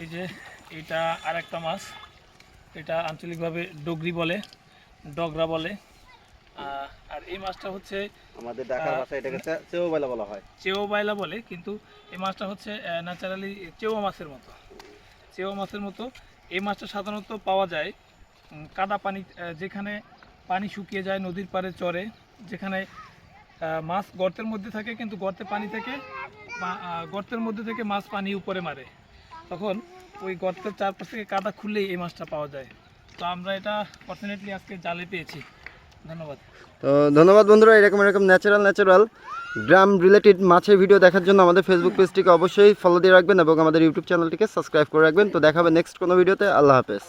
এই যে এটা আরেকটা মাছ, এটা আঞ্চলিকভাবে ডগরি বলে, ডগরা বলে। আর এই মাছটা হচ্ছে আমাদের ঢাকার ভাষায় এটাকে চেও বাইলা বলা হয়। চেও বাইলা বলে, কিন্তু এই মাছটা হচ্ছে ন্যাচারালি চেওয়া মাছের মতো। চেওয়া মাছের মতো এই মাছটা সাধারণত পাওয়া যায় কাদা পানি, যেখানে পানি শুকিয়ে যায়, নদীর পাড়ে চরে, যেখানে মাছ গর্তের মধ্যে থাকে, কিন্তু গর্তে পানি থেকে গর্তের মধ্যে থেকে মাছ পানি উপরে মারে, তখন ওই গর্তের চারপাশ থেকে কাদা খুললেই এই মাছটা পাওয়া যায়। তো আমরা এটা ফরচুনেটলি আজকে জালে পেয়েছি। ধন্যবাদ। তো ধন্যবাদ বন্ধুরা, এরকম ন্যাচারাল গ্রাম রিলেটেড মাছের ভিডিও দেখার জন্য আমাদের ফেসবুক পেজটিকে অবশ্যই ফলো দিয়ে রাখবেন এবং আমাদের ইউটিউব চ্যানেলটিকে সাবস্ক্রাইব করে রাখবেন। তো দেখা হবে নেক্সট কোনো ভিডিওতে। আল্লাহ হাফেজ।